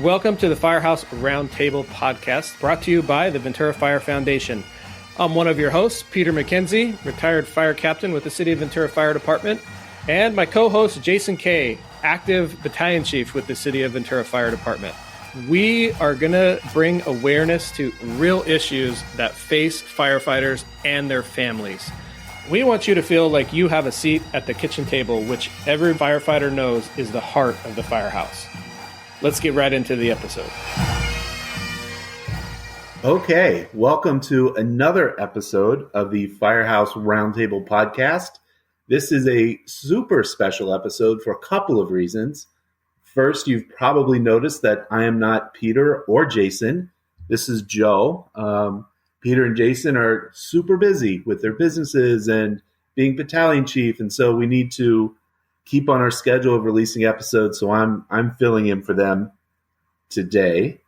Welcome to the Firehouse Roundtable podcast, brought to you by the Ventura Fire Foundation. I'm one of your hosts, Peter McKenzie, retired fire captain with the City of Ventura Fire Department, and my co-host, Jason Kay, active battalion chief with the City of Ventura Fire Department. We are going to bring awareness to real issues that face firefighters and their families. We want you to feel like you have a seat at the kitchen table, which every firefighter knows is the heart of the firehouse. Let's get right into the episode. Okay, welcome to another episode of the Firehouse Roundtable podcast. This is a super special episode for a couple of reasons. First, you've probably noticed that I am not Peter or Jason. This is Joe. Peter and Jason are super busy with their businesses and being battalion chief, and so we need to keep on our schedule of releasing episodes, so I'm filling in for them today.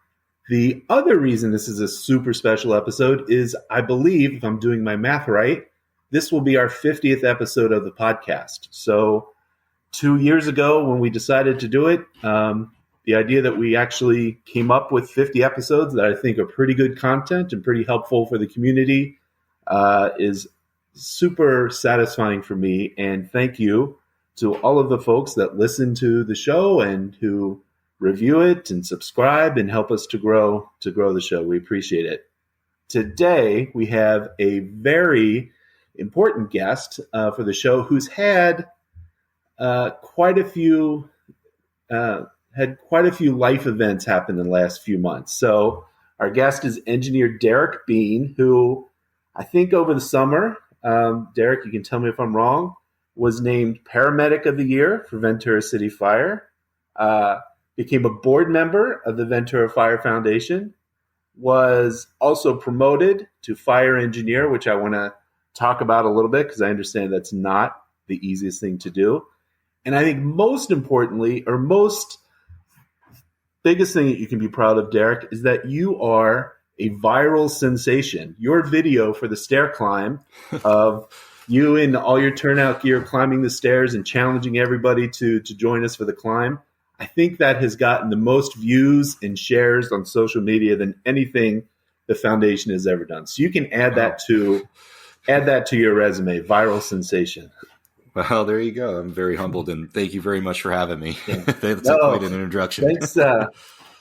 The other reason this is a super special episode is, I believe, if I'm doing my math right, this will be our 50th episode of the podcast. So 2 years ago when we decided to do it, the idea that we actually came up with 50 episodes that I think are pretty good content and pretty helpful for the community is super satisfying for me. And thank you to all of the folks that listen to the show and who review it and subscribe and help us to grow the show. We appreciate it. Today, we have a very important guest for the show who's had quite a few life events happen in the last few months. So our guest is engineer Derrick Bean, who I think over the summer, Derrick, you can tell me if I'm wrong, was named Paramedic of the Year for Ventura City Fire, became a board member of the Ventura Fire Foundation, was also promoted to fire engineer, which I want to talk about a little bit because I understand that's not the easiest thing to do. And I think most importantly, or most biggest thing that you can be proud of, Derrick, is that you are a viral sensation. Your video for the stair climb of you in all your turnout gear climbing the stairs and challenging everybody to join us for the climb, I think that has gotten the most views and shares on social media than anything the foundation has ever done. So you can add that to your resume, viral sensation. Well, there you go. I'm very humbled, and thank you very much for having me. Yeah. That's quite an introduction.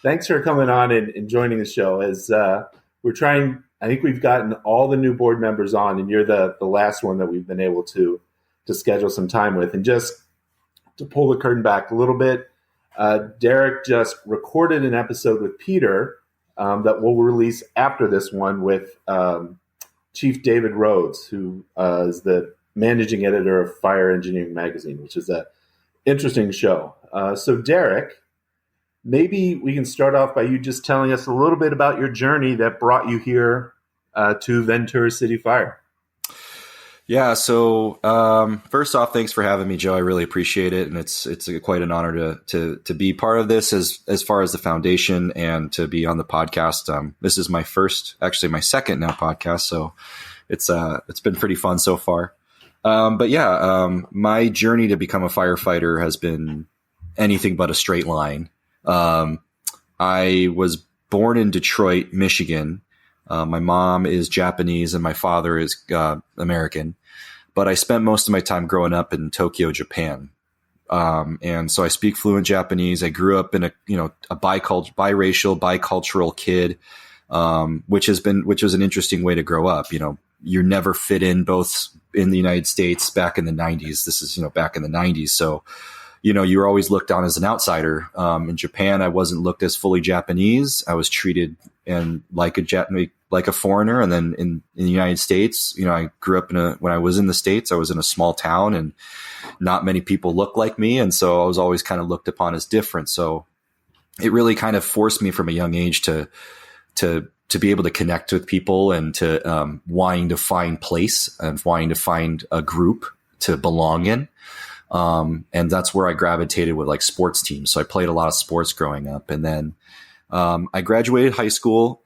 Thanks for coming on and joining the show. As we're trying, I think we've gotten all the new board members on, and you're the last one that we've been able to schedule some time with. And just to pull the curtain back a little bit, Derrick just recorded an episode with Peter that we'll release after this one with Chief David Rhodes, who is the managing editor of Fire Engineering Magazine, which is an interesting show. So Derrick, maybe we can start off by you just telling us a little bit about your journey that brought you here to Ventura City Fire. Yeah. So first off, thanks for having me, Joe. I really appreciate it, and it's quite an honor to be part of this as far as the foundation and to be on the podcast. This is my second now podcast, so it's been pretty fun so far. My journey to become a firefighter has been anything but a straight line. I was born in Detroit, Michigan. My mom is Japanese and my father is American, but I spent most of my time growing up in Tokyo, Japan. And so I speak fluent Japanese. I grew up in a biracial, bicultural kid, which was an interesting way to grow up. You never fit in both in the United States back in the 90s. This is, back in the 90s. So, you were always looked on as an outsider. In Japan, I wasn't looked as fully Japanese. I was treated like a foreigner. And then in the United States, I grew up when I was in the States, I was in a small town and not many people looked like me. And so I was always kind of looked upon as different. So it really kind of forced me from a young age to be able to connect with people and to wanting to find place and wanting to find a group to belong in. And that's where I gravitated with like sports teams. So I played a lot of sports growing up. And then I graduated high school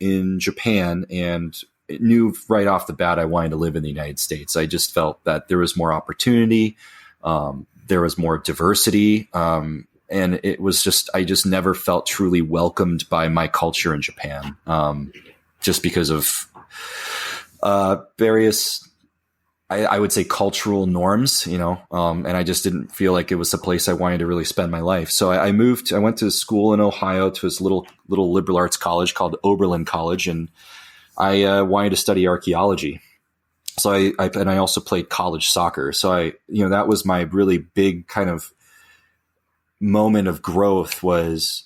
in Japan and knew right off the bat I wanted to live in the United States. I just felt that there was more opportunity. There was more diversity. it was just, I just never felt truly welcomed by my culture in Japan. Just because of, various, I would say cultural norms, and I just didn't feel like it was a place I wanted to really spend my life. So I went to school in Ohio to this little liberal arts college called Oberlin College. And I wanted to study archaeology. So I also played college soccer. So that was my really big kind of moment of growth was,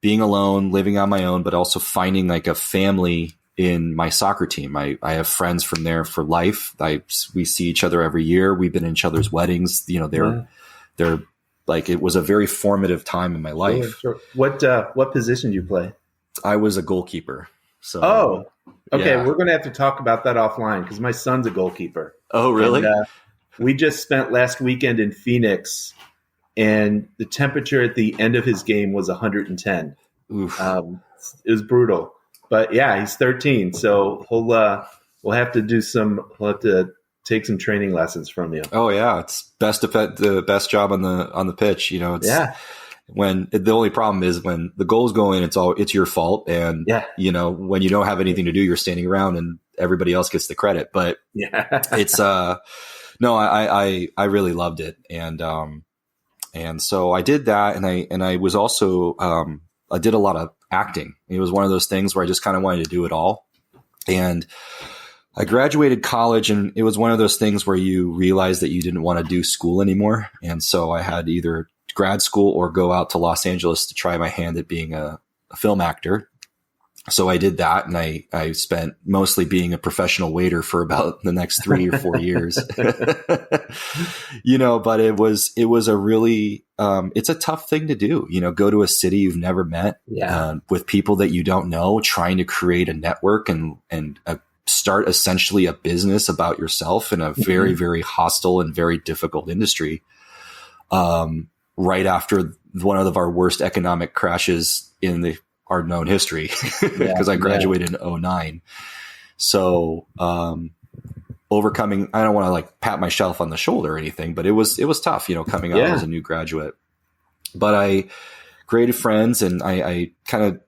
being alone, living on my own, but also finding like a family in my soccer team. I have friends from there for life. We see each other every year. We've been in each other's weddings. They're like, it was a very formative time in my life. Sure. What position do you play? I was a goalkeeper. So, okay. Yeah. We're going to have to talk about that offline because my son's a goalkeeper. Oh, really? And, we just spent last weekend in Phoenix, and the temperature at the end of his game was 110. Oof. It was brutal. But yeah, he's 13, so we'll have to take some training lessons from you. Oh yeah, it's the best job on the pitch. When the only problem is when the goals go in, it's your fault, and when you don't have anything to do, you're standing around and everybody else gets the credit. But it's no, I really loved it, and so I did that, and I was also I did a lot of acting. It was one of those things where I just kind of wanted to do it all. And I graduated college, and it was one of those things where you realize that you didn't want to do school anymore. And so I had either grad school or go out to Los Angeles to try my hand at being a film actor. So I did that, and I spent mostly being a professional waiter for about the next 3 or 4 years. But it was a really, it's a tough thing to do, go to a city you've never met, with people that you don't know, trying to create a network and start essentially a business about yourself in a very, very hostile and very difficult industry. Right after one of our worst economic crashes in our known history, because I graduated in 2009. So, overcoming, I don't want to like pat myself on the shoulder or anything, but it was tough, coming out as a new graduate. But I created friends, and I kind of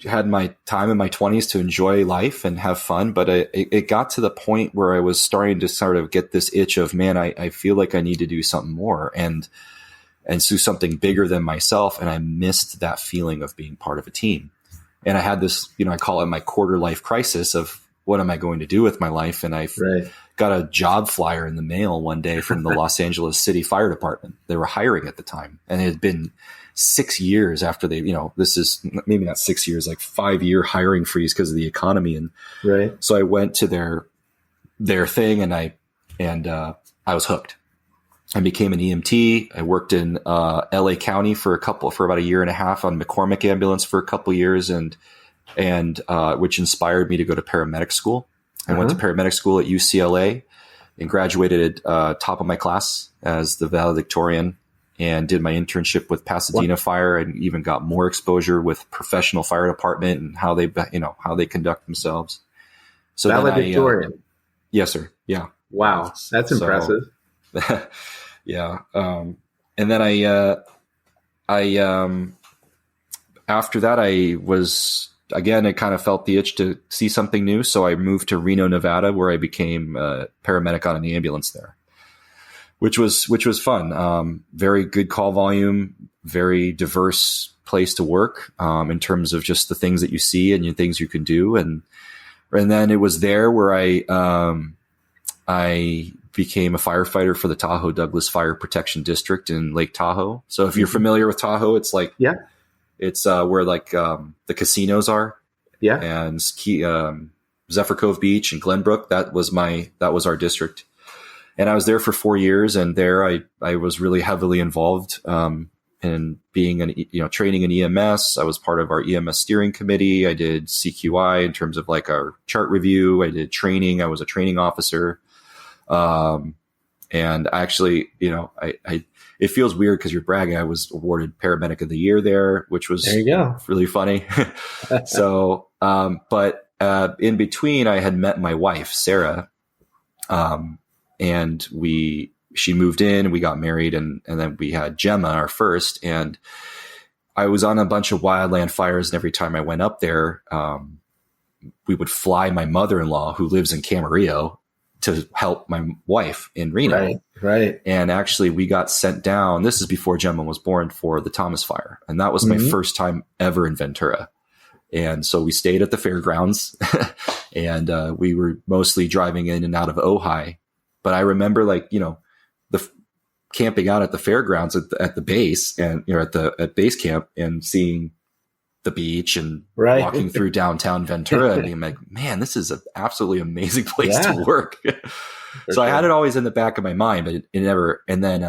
had my time in my 20s to enjoy life and have fun. But it got to the point where I was starting to sort of get this itch of, man, I feel like I need to do something more and do something bigger than myself. And I missed that feeling of being part of a team. And I had this, I call it my quarter life crisis of what am I going to do with my life? And I got a job flyer in the mail one day from the Los Angeles City Fire Department. They were hiring at the time, and it had been 6 years after they, this is maybe not 6 years, like 5-year hiring freeze because of the economy. And so I went to their thing, and I was hooked. I became an EMT. I worked in LA County for about a year and a half on McCormick ambulance for a couple of years, and which inspired me to go to paramedic school. I went to paramedic school at UCLA and graduated top of my class as the valedictorian, and did my internship with Pasadena Fire, and even got more exposure with professional fire department and how they conduct themselves. So valedictorian. Yes, sir. Yeah. Wow. That's impressive. Yeah. And then after that, I kind of felt the itch to see something new. So I moved to Reno, Nevada, where I became a paramedic on an ambulance there, which was fun. Very good call volume, very diverse place to work, in terms of just the things that you see and the things you can do. And then it was there where I became a firefighter for the Tahoe Douglas Fire Protection District in Lake Tahoe. So if you're familiar with Tahoe, it's like, it's where like the casinos are. Yeah. And Zephyr Cove Beach and Glenbrook. That was our district. And I was there for 4 years, and there I was really heavily involved in being training in EMS. I was part of our EMS steering committee. I did CQI in terms of like our chart review. I did training. I was a training officer. And actually, it feels weird because you're bragging. I was awarded paramedic of the year there, which was really funny. So, but in between, I had met my wife, Sarah, and we she moved in, we got married, and then we had Gemma, our first. And I was on a bunch of wildland fires, and every time I went up there, we would fly my mother-in-law, who lives in Camarillo, to help my wife in Reno. Right. And actually we got sent down. This is before Gemma was born, for the Thomas Fire. And that was my first time ever in Ventura. And so we stayed at the fairgrounds and we were mostly driving in and out of Ojai. But I remember, like, you know, camping out at the fairgrounds at the base, and, you know, at base camp, and seeing the beach and walking through downtown Ventura and being like, man, this is an absolutely amazing place to work. So I had it always in the back of my mind, but it never. And then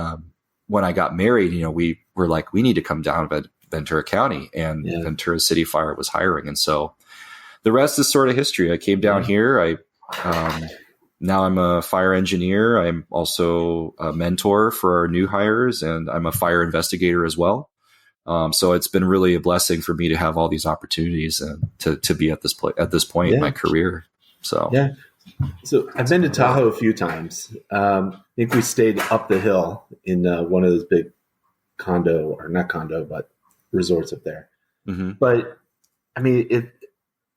when I got married, you know, we were like, we need to come down to Ventura County, and Ventura City Fire was hiring. And so the rest is sort of history. I came down here. Now I'm a fire engineer. I'm also a mentor for our new hires, and I'm a fire investigator as well. So it's been really a blessing for me to have all these opportunities and to be at this point in my career. So So I've been to Tahoe a few times. I think we stayed up the hill in one of those big but resorts up there. Mm-hmm. But I mean,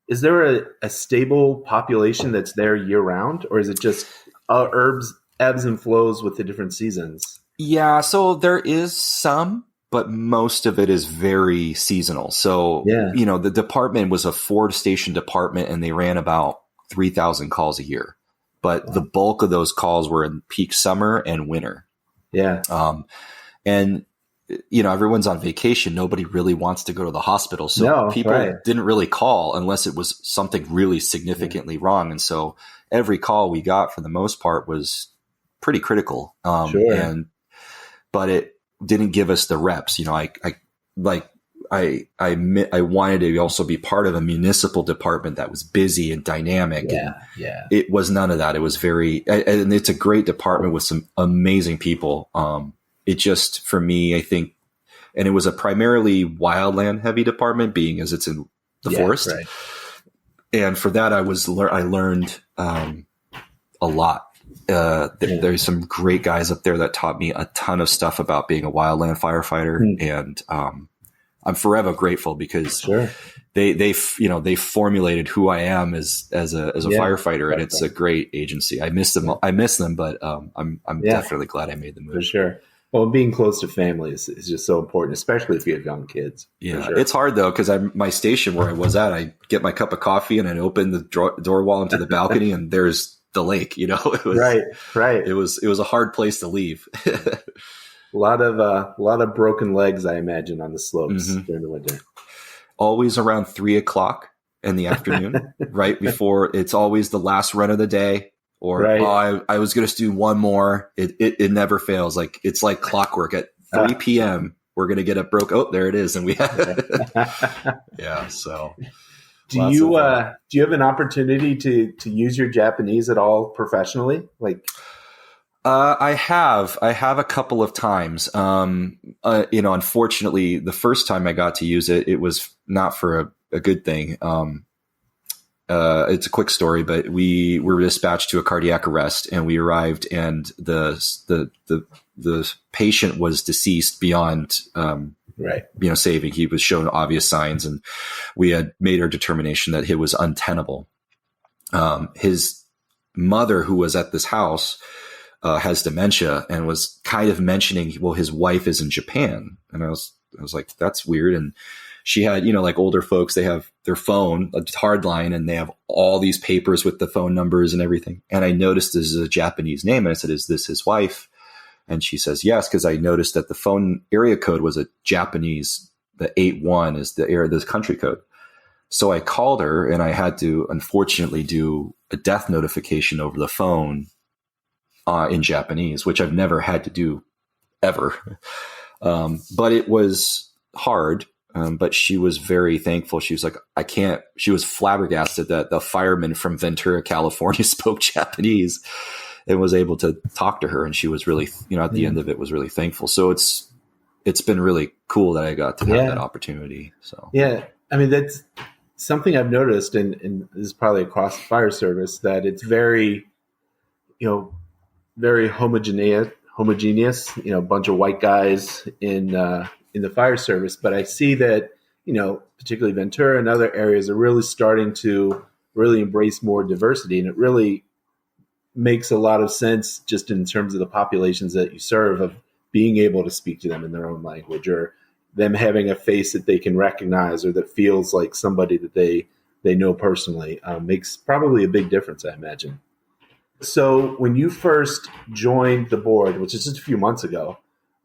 is there a stable population that's there year round, or is it just ebbs and flows with the different seasons? Yeah, so there is some, but most of it is very seasonal. So, you know, the department was a 4-station department, and they ran about 3,000 calls a year. But the bulk of those calls were in peak summer and winter. Yeah. And, you know, everyone's on vacation. Nobody really wants to go to the hospital. So people didn't really call unless it was something really significantly wrong. And so every call we got, for the most part, was pretty critical. But it didn't give us the reps. You know, I wanted to also be part of a municipal department that was busy and dynamic. It was none of that. It was and it's a great department with some amazing people. It just, for me, I think, and it was a primarily wildland heavy department, being as it's in the forest. Right. And for that, I learned a lot. There's some great guys up there that taught me a ton of stuff about being a wildland firefighter. And I'm forever grateful, because they formulated who I am as a firefighter, and it's a great agency. I miss them, but I'm definitely glad I made the move. For sure. Well, being close to family is just so important, especially if you have young kids. Yeah, it's hard though, because my station where I was at, I get my cup of coffee and I'd open the door wall into the balcony, and there's the lake. You know, it was, right. It was a hard place to leave. A lot of broken legs, I imagine, on the slopes during the winter. Always around 3:00 in the afternoon, right before. It's always the last run of the day, or I was going to do one more. It never fails. Like, it's like clockwork. At 3 p.m. we're going to get it broke. Oh, there it is, and we So. Do you have an opportunity to use your Japanese at all professionally? Like. I have a couple of times. Unfortunately, the first time I got to use it, it was not for a good thing. It's a quick story, but we were dispatched to a cardiac arrest, and we arrived, and the patient was deceased beyond, saving. He was shown obvious signs, and we had made our determination that it was untenable. His mother, who was at this house, has dementia, and was kind of mentioning, well, his wife is in Japan. And I was like, that's weird. And she had, like older folks, they have their phone, a hard line, and they have all these papers with the phone numbers and everything. And I noticed this is a Japanese name. And I said, is this his wife? And she says, yes, because I noticed that the phone area code was a Japanese, the 81 is the country code. So I called her, and I had to, unfortunately, do a death notification over the phone in Japanese, which I've never had to do ever. But it was hard. But she was very thankful. She was like, she was flabbergasted that the fireman from Ventura, California spoke Japanese and was able to talk to her. And she was really, at the end of it, was really thankful. So it's been really cool that I got to have that opportunity. So, I mean, that's something I've noticed, and this is probably across the fire service, that it's very, very homogeneous homogeneous, a bunch of white guys in the fire service. But I see that, particularly Ventura and other areas are really starting to really embrace more diversity. And it really makes a lot of sense just in terms of the populations that you serve, of being able to speak to them in their own language, or them having a face that they can recognize or that feels like somebody that they know personally, makes probably a big difference, I imagine. So when you first joined the board, which is just a few months ago,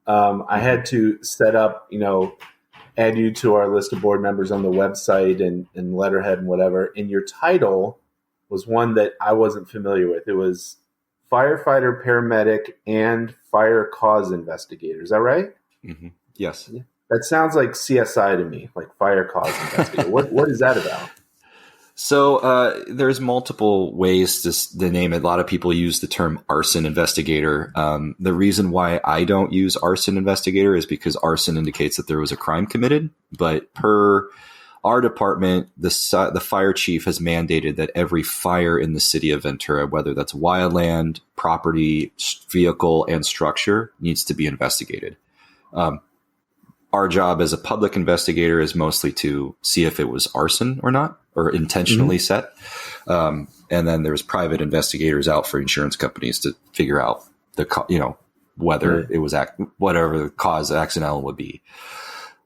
I had to set up, add you to our list of board members on the website and letterhead and whatever. And your title was one that I wasn't familiar with. It was firefighter, paramedic, and fire cause investigator. Is that right? Mm-hmm. Yes. That sounds like CSI to me, like fire cause investigator. What is that about? So there's multiple ways to name it. A lot of people use the term arson investigator. The reason why I don't use arson investigator is because arson indicates that there was a crime committed. But per our department, the fire chief has mandated that every fire in the city of Ventura, whether that's wildland, property, vehicle, and structure, needs to be investigated. Our job as a public investigator is mostly to see if it was arson or not, or intentionally set. And then there's private investigators out for insurance companies to figure out whether it was whatever the cause accidental would be.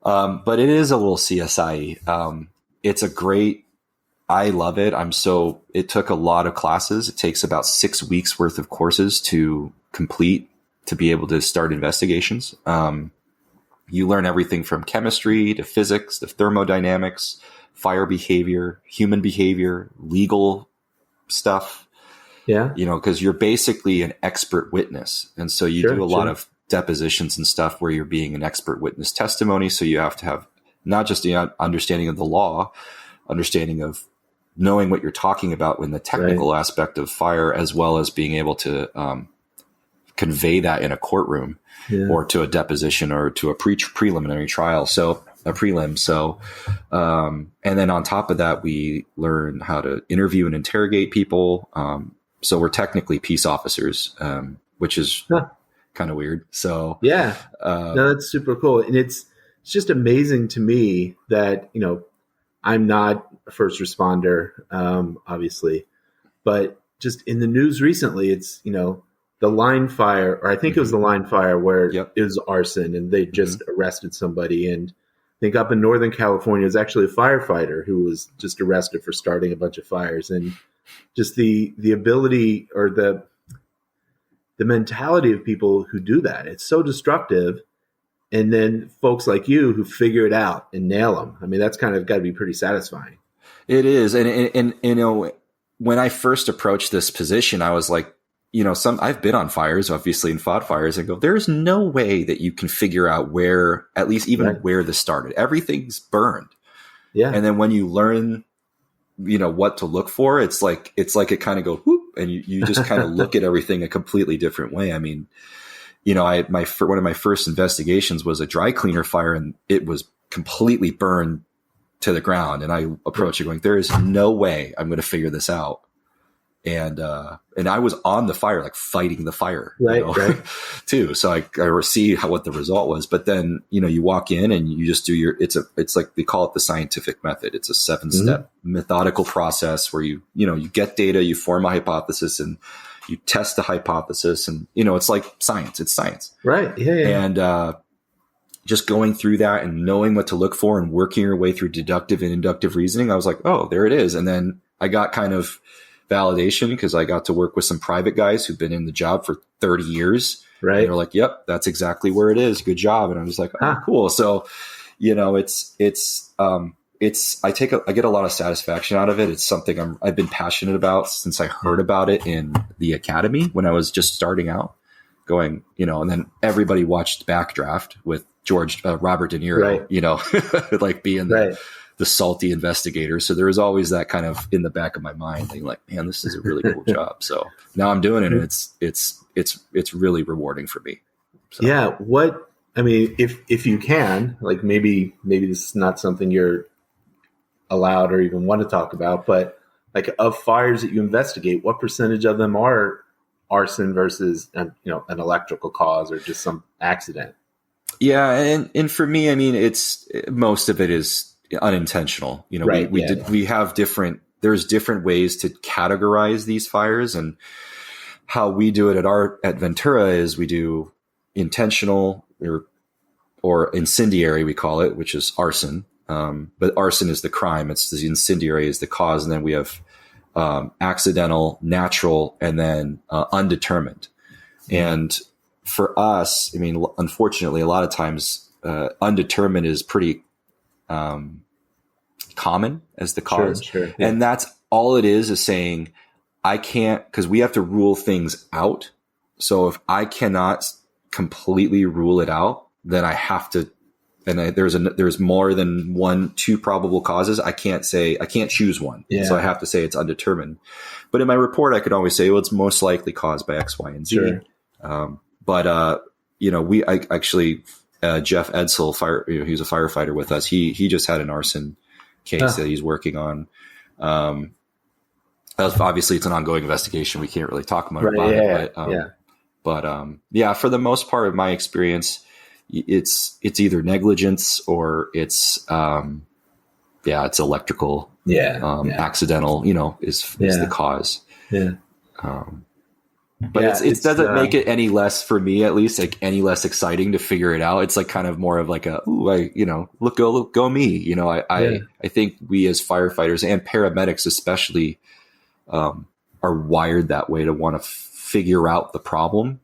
But it is a little CSI. It's a great, I love it. It took a lot of classes. It takes about 6 weeks worth of courses to complete to be able to start investigations. You learn everything from chemistry to physics to thermodynamics, fire behavior, human behavior, legal stuff. Yeah. Because you're basically an expert witness. And so you do a lot of depositions and stuff where you're being an expert witness testimony. So you have to have not just the understanding of the law, understanding of knowing what you're talking about in the technical aspect of fire, as well as being able to convey that in a courtroom or to a deposition or to a preliminary trial. So a prelim. So, and then on top of that, we learn how to interview and interrogate people. So we're technically peace officers, which is kind of weird. So no, that's super cool. And it's just amazing to me that, I'm not a first responder, obviously, but just in the news recently, it's, the line fire, or I think it was the line fire where it was arson and they just arrested somebody. And I think up in Northern California, it was actually a firefighter who was just arrested for starting a bunch of fires. And just the ability or the mentality of people who do that, it's so destructive. And then folks like you who figure it out and nail them. I mean, that's kind of got to be pretty satisfying. It is. And when I first approached this position, I was like, I've been on fires, obviously, and fought fires, and go, there's no way that you can figure out where, at least even where this started. Everything's burned. Yeah. And then when you learn, what to look for, it's like it kind of go whoop, and you just kind of look at everything a completely different way. I mean, one of my first investigations was a dry cleaner fire, and it was completely burned to the ground. And I approached it going, there is no way I'm going to figure this out. And I was on the fire, like fighting the fire, too. So I see what the result was. But then, you walk in and you just do it's like they call it the scientific method. It's a 7-step methodical process where you get data, you form a hypothesis, and you test the hypothesis. And, it's like science. It's science. Right. Yeah. And just going through that and knowing what to look for and working your way through deductive and inductive reasoning, I was like, oh, there it is. And then I got kind of validation because I got to work with some private guys who've been in the job for 30 years. Right. And they're like, yep, that's exactly where it is. Good job. And I was like, oh, cool. So, I get a lot of satisfaction out of it. It's something I've been passionate about since I heard about it in the academy when I was just starting out going, and then everybody watched Backdraft with Robert De Niro, like being the salty investigator. So there was always that kind of in the back of my mind thinking like, man, this is a really cool job. So now I'm doing it and it's really rewarding for me. So. Yeah. If you can, like maybe this is not something you're allowed or even want to talk about, but like of fires that you investigate, what percentage of them are arson versus an electrical cause or just some accident. Yeah. And for me, I mean, most of it is unintentional. Right, we have there's different ways to categorize these fires, and how we do it at Ventura is we do intentional or incendiary, we call it, which is arson. But arson is the crime. It's the incendiary is the cause. And then we have accidental, natural, and then undetermined. And for us, I mean, unfortunately, a lot of times undetermined is pretty common as the cause. Sure, yeah. And that's all it is saying, I can't, because we have to rule things out. So if I cannot completely rule it out, then I have to, and there's more than two probable causes. I can't choose one. Yeah. So I have to say it's undetermined. But in my report, I could always say, well, it's most likely caused by X, Y, and Z. Sure. Jeff Edsel, he was a firefighter with us. He just had an arson case that he's working on. Obviously it's an ongoing investigation. We can't really talk much about it, but for the most part of my experience, it's either negligence or it's electrical, accidental, is the cause. Yeah. But it doesn't make it any less, for me at least, like any less exciting to figure it out. It's like kind of more of like look, go me. I think we as firefighters and paramedics especially are wired that way to want to figure out the problem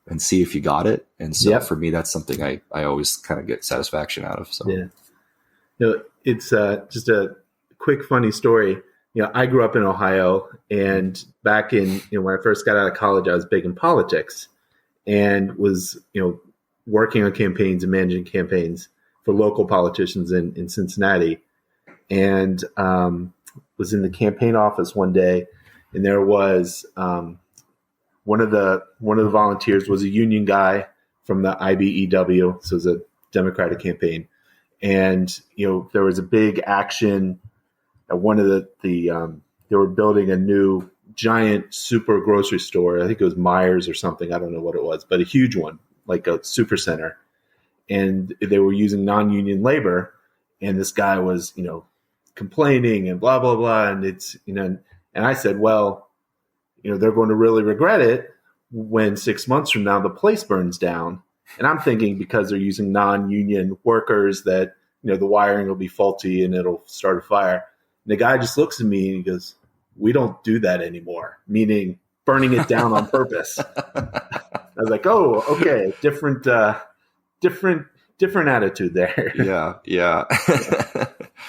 and see if you got it. And so for me, that's something I always kind of get satisfaction out of. So it's just a quick funny story. I grew up in Ohio, and back in, when I first got out of college, I was big in politics and was, working on campaigns and managing campaigns for local politicians in Cincinnati, and was in the campaign office one day, and there was one of the volunteers was a union guy from the IBEW, so it was a Democratic campaign, and there was a big action. At one of they were building a new giant super grocery store. I think it was Myers or something. I don't know what it was, but a huge one, like a super center. And they were using non-union labor. And this guy was, complaining and blah, blah, blah. And it's, and I said, well, they're going to really regret it when 6 months from now the place burns down. And I'm thinking because they're using non-union workers that, the wiring will be faulty and it'll start a fire. And the guy just looks at me and he goes, "We don't do that anymore," meaning burning it down on purpose. I was like, "Oh, okay, different attitude there." Yeah.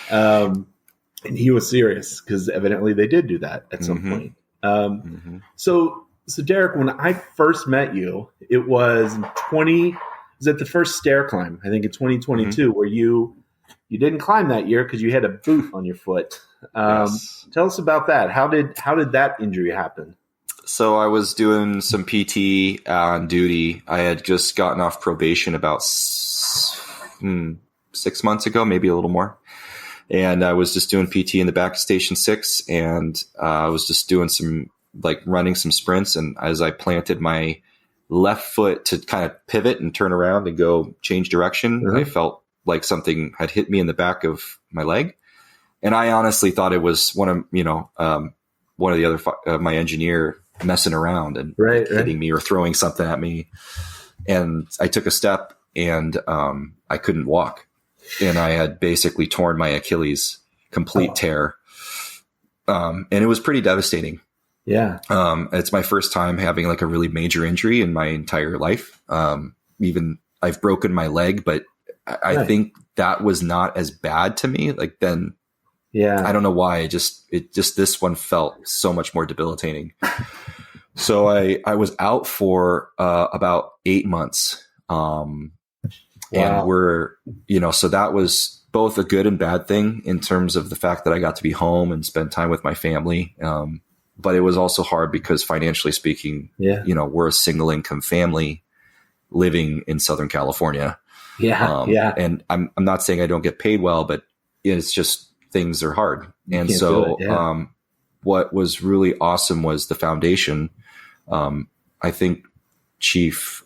And he was serious because evidently they did do that at some point. So Derrick, when I first met you, it was at the first stair climb, I think in 2022, where you didn't climb that year because you had a boot on your foot. Yes. Tell us about that. How did that injury happen? So I was doing some PT on duty. I had just gotten off probation about 6 months ago, maybe a little more. And I was just doing PT in the back of Station 6, and I was just doing running some sprints. And as I planted my left foot to kind of pivot and turn around and go change direction, I felt like something had hit me in the back of my leg. And I honestly thought it was one of the other, my engineer messing around and hitting me or throwing something at me. And I took a step and I couldn't walk. And I had basically torn my Achilles, complete tear. And it was pretty devastating. Yeah. It's my first time having like a really major injury in my entire life. Even I've broken my leg, but I think that was not as bad to me. Like then, I don't know why. This one felt so much more debilitating. So I was out for about 8 months. And so that was both a good and bad thing in terms of the fact that I got to be home and spend time with my family. But it was also hard because financially speaking, we're a single income family living in Southern California. And I'm not saying I don't get paid well, but it's just things are hard. And so what was really awesome was the foundation I think Chief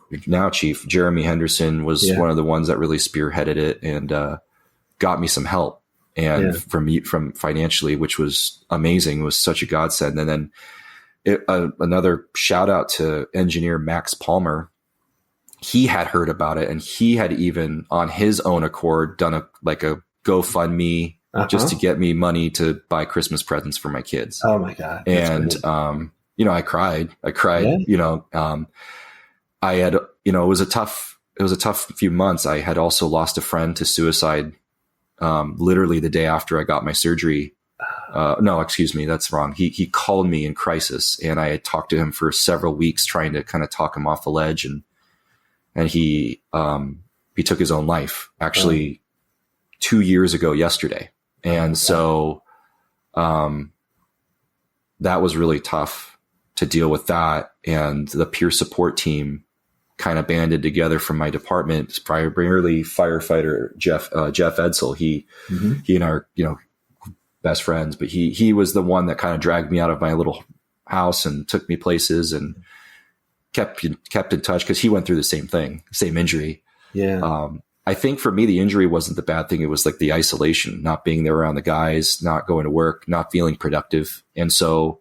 Jeremy Henderson was one of the ones that really spearheaded it and got me some help, and from financially, which was amazing. It was such a godsend. And then another shout out to engineer Max Palmer. He had heard about it, and he had even on his own accord done a GoFundMe just to get me money to buy Christmas presents for my kids. Oh my God. And, I cried, I had, it was a tough few months. I had also lost a friend to suicide, literally the day after I got my surgery. No, excuse me. That's wrong. He called me in crisis, and I had talked to him for several weeks trying to kind of talk him off the ledge. And he took his own life actually 2 years ago yesterday. And so, that was really tough to deal with that. And the peer support team kind of banded together from my department, primarily firefighter Jeff Edsel. He and I are, best friends, but he was the one that kind of dragged me out of my little house and took me places and kept in touch, because he went through the same thing, same injury. Yeah. I think for me, the injury wasn't the bad thing. It was like the isolation, not being there around the guys, not going to work, not feeling productive. And so,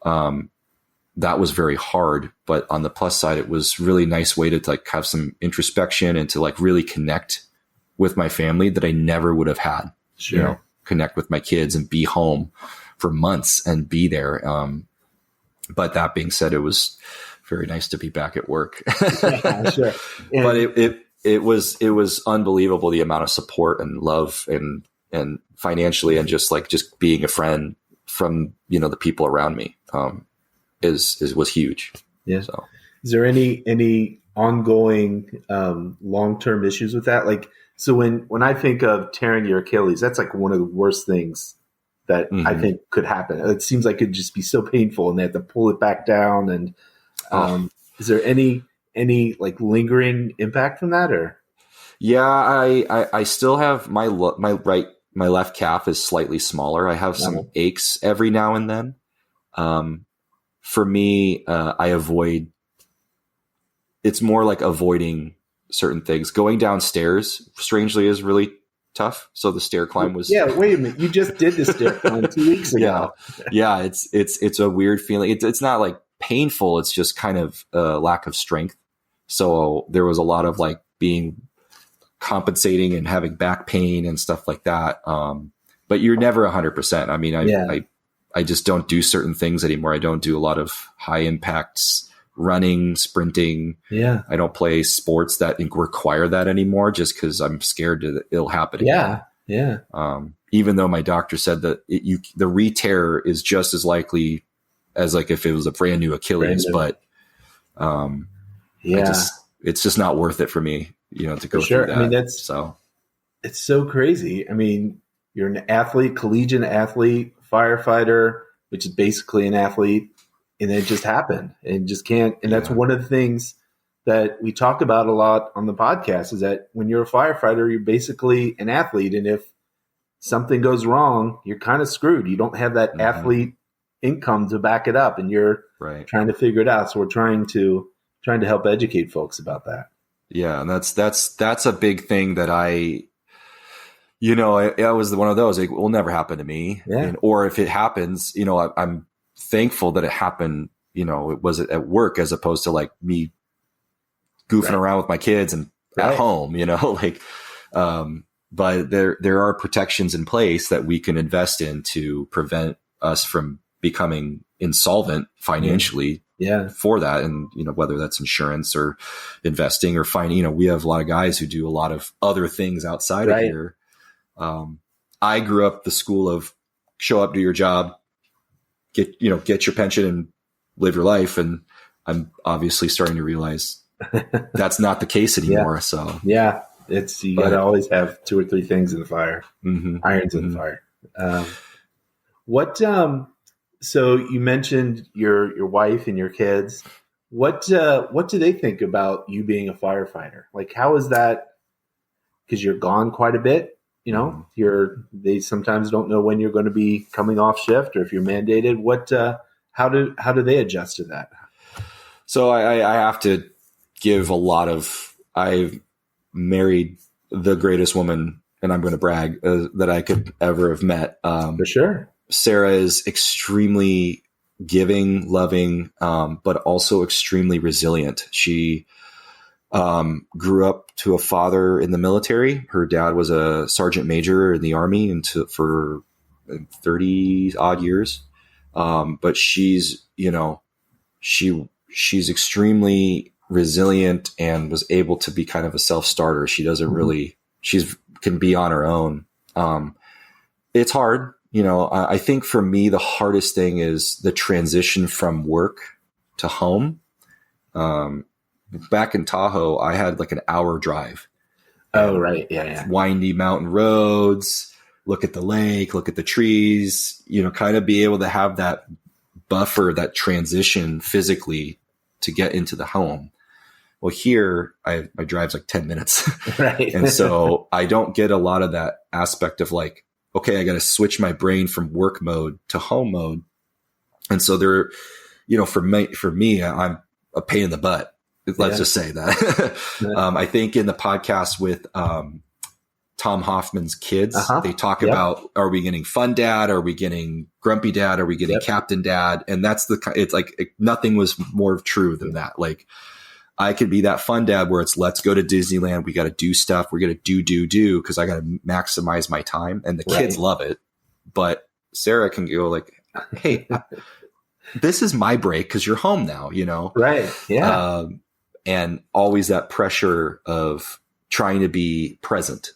that was very hard, but on the plus side, it was really nice way to have some introspection and to really connect with my family that I never would have had. Sure. Connect with my kids and be home for months and be there. But that being said, it was very nice to be back at work. Yeah, sure. But it was unbelievable, the amount of support and love and financially, and just being a friend from, the people around me, was huge. Yeah. So is there any ongoing, long-term issues with that? So when I think of tearing your Achilles, that's one of the worst things that I think could happen. It seems like it'd just be so painful, and they have to pull it back down. And is there any lingering impact from that, or? Yeah, I still have my left calf is slightly smaller. I have some aches every now and then. For me, it's more like avoiding certain things. Going downstairs, strangely, is really tough. So the stair climb was. Yeah, wait a minute. You just did the stair climb 2 weeks ago. Yeah. It's a weird feeling. It's not painful. It's just kind of a lack of strength. So there was a lot of being compensating and having back pain and stuff like that. But you're never 100%. I mean, I just don't do certain things anymore. I don't do a lot of high impacts, running, sprinting. Yeah. I don't play sports that require that anymore, just because I'm scared that it'll happen again. Yeah. Even though my doctor said that the re-tear is just as likely as if it was a brand new Achilles, but it's just not worth it for me, to go through that. I mean, it's so crazy. I mean, you're an athlete, collegiate athlete, firefighter, which is basically an athlete, and it just happened and just can't. And that's one of the things that we talk about a lot on the podcast, is that when you're a firefighter, you're basically an athlete. And if something goes wrong, you're kind of screwed. You don't have that athlete income to back it up, and you're trying to figure it out. So we're trying to help educate folks about that. Yeah. And that's a big thing that I was one of those. It will never happen to me. Yeah. Or if it happens, I'm thankful that it happened. It was at work, as opposed to me goofing around with my kids and at home. But there are protections in place that we can invest in to prevent us from becoming insolvent financially. Yeah. For that, and whether that's insurance or investing or finding. We have a lot of guys who do a lot of other things outside of here. I grew up the school of show up, do your job, get your pension and live your life. And I'm obviously starting to realize that's not the case anymore. So you got to always have 2 or 3 things in the fire, irons in the fire. So you mentioned your wife and your kids. What do they think about you being a firefighter? How is that? Because you're gone quite a bit. They sometimes don't know when you're going to be coming off shift, or if you're mandated. How do they adjust to that? So I have to give a lot of, I've married the greatest woman, and I'm going to brag, that I could ever have met. For sure. Sarah is extremely giving, loving, but also extremely resilient. She grew up to a father in the military. Her dad was a sergeant major in the Army for 30 odd years. But she's, she's extremely resilient and was able to be kind of a self-starter. She doesn't really, can be on her own. It's hard. I think for me, the hardest thing is the transition from work to home. Back in Tahoe, I had like an hour drive. Oh, right. Yeah. Windy mountain roads, look at the lake, look at the trees, kind of be able to have that buffer, that transition physically to get into the home. Well, here my drive's like 10 minutes. Right. And so I don't get a lot of that aspect of like, okay, I got to switch my brain from work mode to home mode. And so there, for me, I'm a pain in the butt. Let's just say that. I think in the podcast with Tom Hoffman's kids, they talk about, are we getting fun dad? Are we getting grumpy dad? Are we getting captain dad? And that's it's like nothing was more true than that. Like I could be that fun dad where it's, let's go to Disneyland. We got to do stuff. We're going to do because I got to maximize my time, and the kids love it. But Sarah can go like, hey, this is my break because you're home now, Right. Yeah. And always that pressure of trying to be present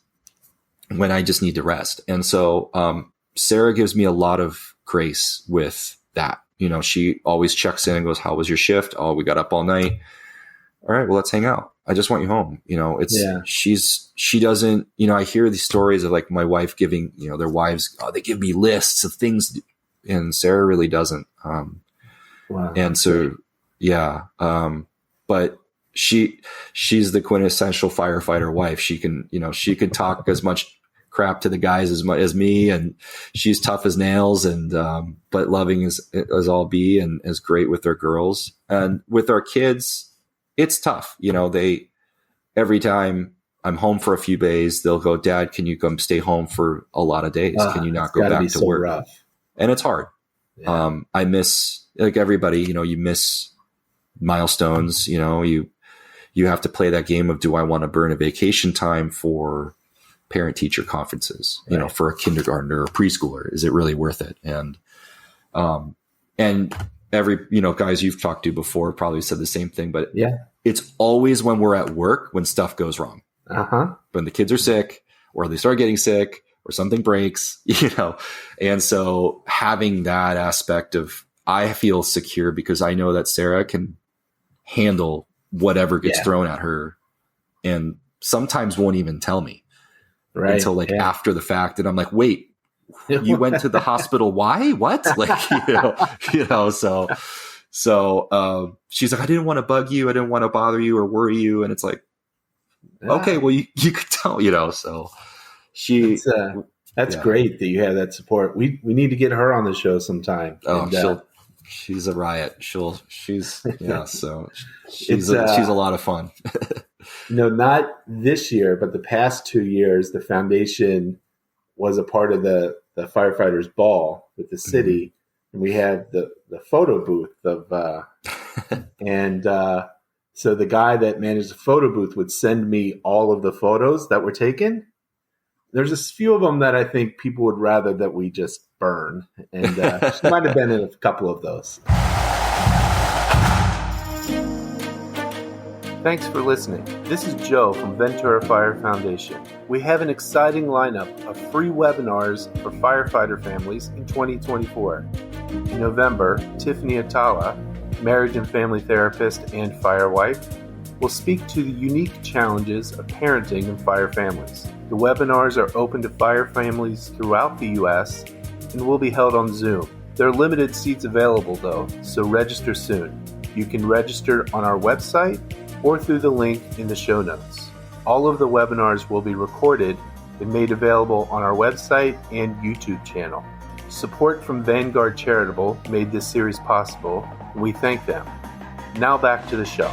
when I just need to rest. And so Sarah gives me a lot of grace with that. She always checks in and goes, how was your shift? Oh, we got up all night. All right, well, let's hang out. I just want you home. She doesn't, I hear these stories of like my wife giving, their wives, they give me lists of things, and Sarah really doesn't. Wow. And so, but she's the quintessential firefighter wife. She can talk as much crap to the guys as me, and she's tough as nails, and but loving as all be, and is great with their girls. And with our kids, it's tough. Every time I'm home for a few days, they'll go, Dad, can you come stay home for a lot of days? Can you not go back to work? Rough. And it's hard. Yeah. I miss, like everybody, you miss milestones. You have to play that game of, do I want to burn a vacation time for parent teacher conferences, for a kindergartner or a preschooler? Is it really worth it? And every, guys you've talked to before probably said the same thing, but it's always when we're at work when stuff goes wrong. When the kids are sick, or they start getting sick, or something breaks, and so having that aspect of, I feel secure because I know that Sarah can handle whatever gets thrown at her, and sometimes won't even tell me until after the fact. And I'm like, wait, you went to the hospital. Why? What? Like, so she's like, I didn't want to bug you. I didn't want to bother you or worry you. And it's like, okay, well, you could tell, so that's great that you have that support. We need to get her on the show sometime. Oh, she's a riot. So she's a lot of fun. Not this year, but the past 2 years, the foundation was a part of the firefighters ball with the city. And we had the photo booth of, so the guy that managed the photo booth would send me all of the photos that were taken. There's a few of them that I think people would rather that we just burn. And she might have been in a couple of those. Thanks for listening. This is Joe from Ventura Fire Foundation. We have an exciting lineup of free webinars for firefighter families in 2024. In November, Tiffany Atala, marriage and family therapist and firewife, will speak to the unique challenges of parenting in fire families. The webinars are open to fire families throughout the U.S. and will be held on Zoom. There are limited seats available though, so register soon. You can register on our website or through the link in the show notes. All of the webinars will be recorded and made available on our website and YouTube channel. Support from Vanguard Charitable made this series possible, and we thank them. now back to the show.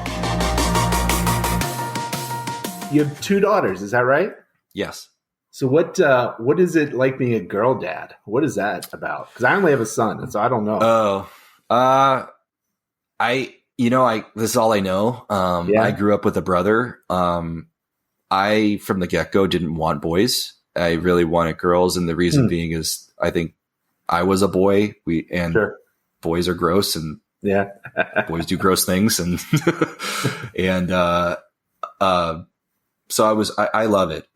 You have 2 daughters, is that right? Yes. So what is it like being a girl dad? What is that about? Because I only have a son, and so I don't know. This is all I know. I grew up with a brother. I, from the get-go, didn't want boys. I really wanted girls. And the reason being is I think I was a boy. Boys are gross, and boys do gross things. And, so I love it.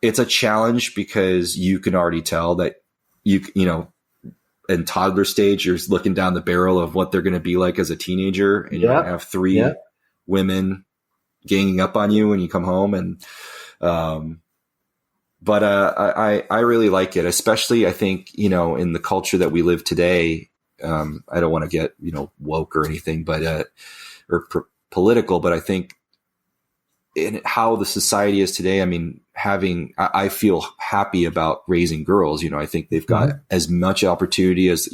It's a challenge because you can already tell that in toddler stage, you're looking down the barrel of what they're going to be like as a teenager, and you have 3 women ganging up on you when you come home. And, but I really like it, especially I think, in the culture that we live today. I don't want to get, woke or anything, but, political, but I think in how the society is today, I mean, I feel happy about raising girls. I think they've got as much opportunity as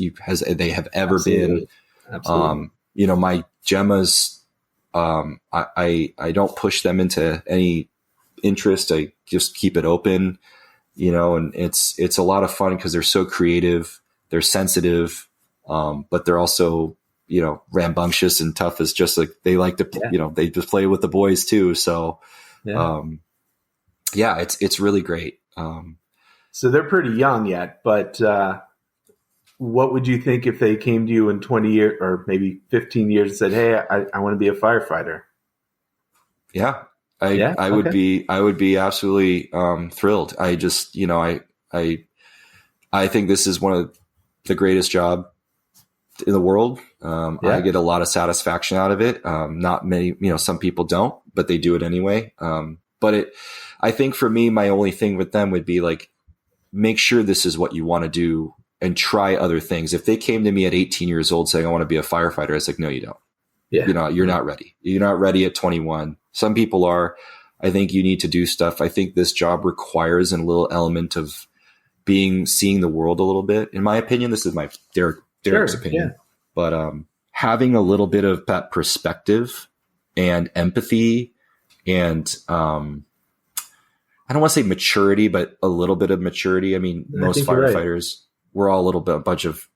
they have ever been. Absolutely. My Gemmas, I don't push them into any interest. I just keep it open, and it's a lot of fun because they're so creative, they're sensitive, but they're also, rambunctious and tough as just like they like to, they just play with the boys too. So, it's really great. So they're pretty young yet, but what would you think if they came to you in 20 years or maybe 15 years and said, "Hey, I want to be a firefighter"? Yeah, I would be absolutely thrilled. I just, I think this is one of the greatest job in the world. I get a lot of satisfaction out of it. Not many, some people don't, but they do it anyway. I think for me, my only thing with them would be like, make sure this is what you want to do and try other things. If they came to me at 18 years old saying, "I want to be a firefighter," I was like, "No, you don't. You're not ready. You're not ready at 21. Some people are. I think you need to do stuff. I think this job requires a little element of seeing the world a little bit. In my opinion, this is my Derrick's opinion, but having a little bit of that perspective and empathy and I don't want to say maturity, but a little bit of maturity. I mean, most firefighters, we're all a bunch of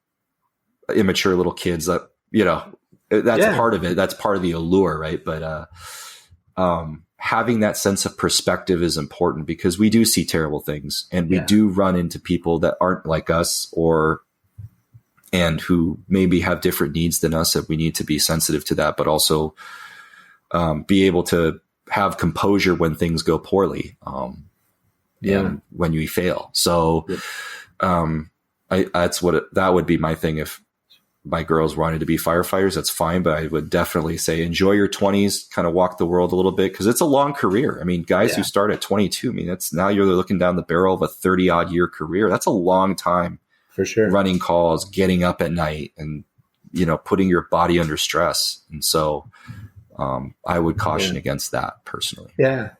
immature little kids that, that's part of it. That's part of the allure, right? But having that sense of perspective is important because we do see terrible things and we do run into people that aren't like us and who maybe have different needs than us, that we need to be sensitive to that, but also be able to have composure when things go poorly and when we fail. So that would be my thing. If my girls wanted to be firefighters, that's fine. But I would definitely say enjoy your 20s, kind of walk the world a little bit because it's a long career. I mean, guys who start at 22, I mean, now you're looking down the barrel of a 30-odd year career. That's a long time. For sure. Running calls, getting up at night and, putting your body under stress. And so I would caution against that personally. Yeah.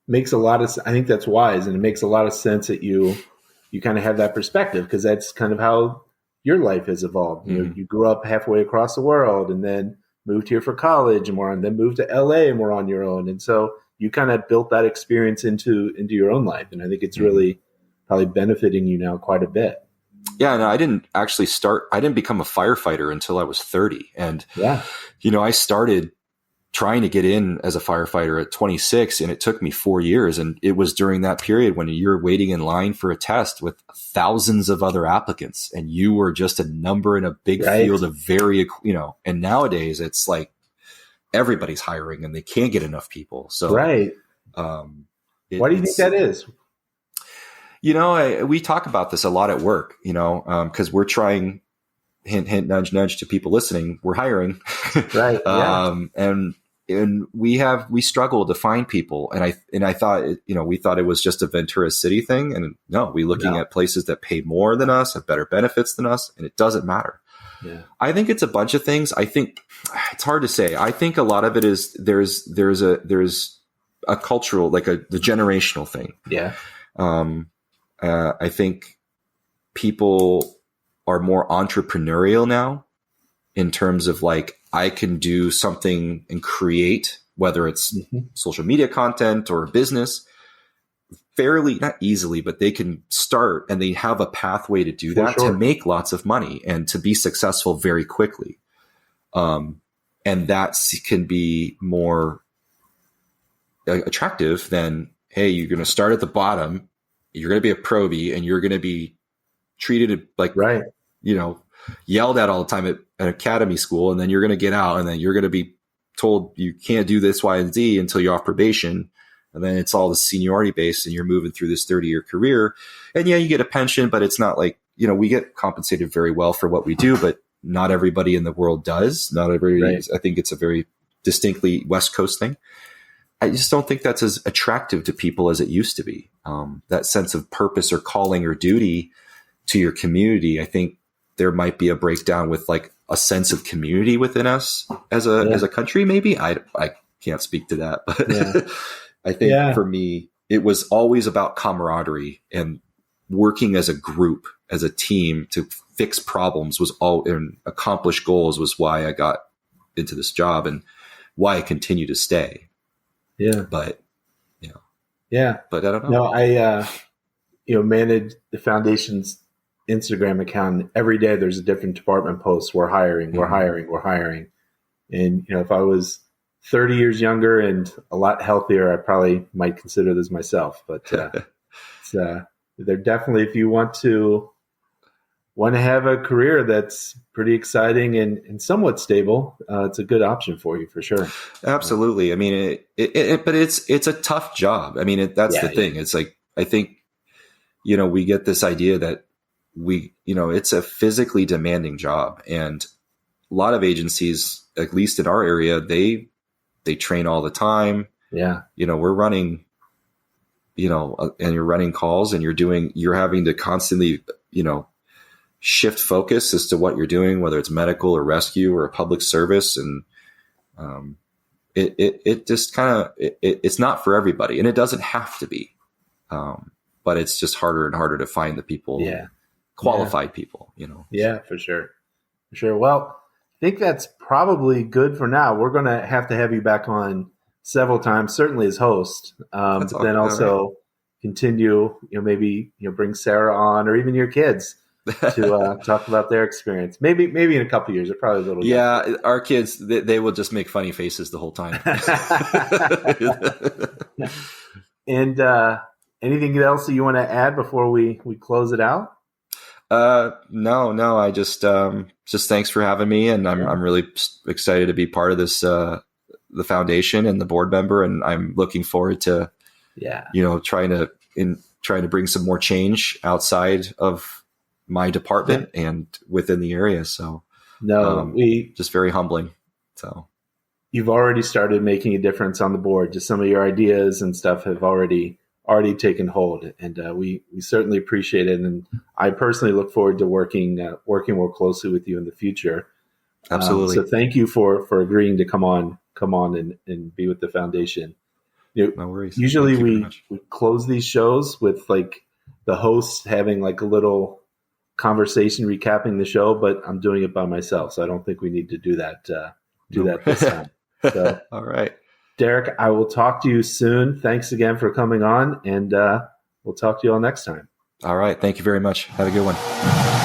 Makes a lot of, I think that's wise. And it makes a lot of sense that you kind of have that perspective because that's kind of how your life has evolved. You grew up halfway across the world and then moved here for college and then moved to LA and were on your own. And so you kind of built that experience into your own life. And I think it's really probably benefiting you now quite a bit. Yeah, no, I didn't become a firefighter until I was 30. And, I started trying to get in as a firefighter at 26 and it took me 4 years. And it was during that period when you're waiting in line for a test with thousands of other applicants and you were just a number in a big field of and nowadays it's like everybody's hiring and they can't get enough people. So, why do you think that is? We talk about this a lot at work, because we're trying, hint, hint, nudge, nudge to people listening. We're hiring. Right. And we struggle to find people. And I thought, we thought it was just a Ventura City thing. And no, we're looking at places that pay more than us, have better benefits than us. And it doesn't matter. Yeah. I think it's a bunch of things. I think it's hard to say. I think a lot of it is there's a cultural, like the generational thing. Yeah. I think people are more entrepreneurial now in terms of like, I can do something and create, whether it's social media content or business, fairly, not easily, but they can start and they have a pathway to do that to make lots of money and to be successful very quickly. And that can be more attractive than, hey, you're going to start at the bottom, you're going to be a probie, and you're going to be treated like, yelled at all the time at an academy school, and then you're going to get out, and then you're going to be told you can't do this, Y, and Z until you're off probation. And then it's all the seniority based, and you're moving through this 30-year career. And yeah, you get a pension, but it's not like, we get compensated very well for what we do, but not everybody in the world does. Not everybody, I think it's a very distinctly West Coast thing. I just don't think that's as attractive to people as it used to be. That sense of purpose or calling or duty to your community. I think there might be a breakdown with like a sense of community within us as a country. Maybe I can't speak to that, but I think for me, it was always about camaraderie and working as a group, as a team to fix problems and accomplish goals was why I got into this job and why I continue to stay. Yeah. But, but I don't know. No, I, manage the foundation's Instagram account. And every day there's a different department post. We're hiring. And, if I was 30 years younger and a lot healthier, I probably might consider this myself, but they're definitely, if you want to have a career that's pretty exciting and somewhat stable, it's a good option for you for sure. Absolutely. I mean, but it's a tough job. I mean, that's the thing. It's like, I think, we get this idea that it's a physically demanding job, and a lot of agencies, at least in our area, they train all the time. Yeah. We're running, and you're running calls and you're having to constantly, shift focus as to what you're doing, whether it's medical or rescue or a public service. And, it just kind of, it's not for everybody, and it doesn't have to be. But it's just harder and harder to find the people, qualified people, Yeah, for sure. For sure. Well, I think that's probably good for now. We're going to have you back on several times, certainly as host, but then also continue, maybe, bring Sarah on, or even your kids to talk about their experience. Maybe in a couple of years, they're probably a little younger. Our kids, they will just make funny faces the whole time. And anything else that you want to add before we close it out? No. I just thanks for having me, and I'm really excited to be part of this, the foundation and the board member, and I'm looking forward to, trying to bring some more change outside of my department and within the area. So just very humbling. So you've already started making a difference on the board. Just some of your ideas and stuff have already taken hold, and we certainly appreciate it. And I personally look forward to working more closely with you in the future. Absolutely. So thank you for agreeing to come on and be with the foundation. No worries. Usually we close these shows with like the host having like a little conversation recapping the show, but I'm doing it by myself, so I don't think we need to do that this time. So, all right. Derrick, I will talk to you soon. Thanks again for coming on, and we'll talk to you all next time. All right. Thank you very much. Have a good one.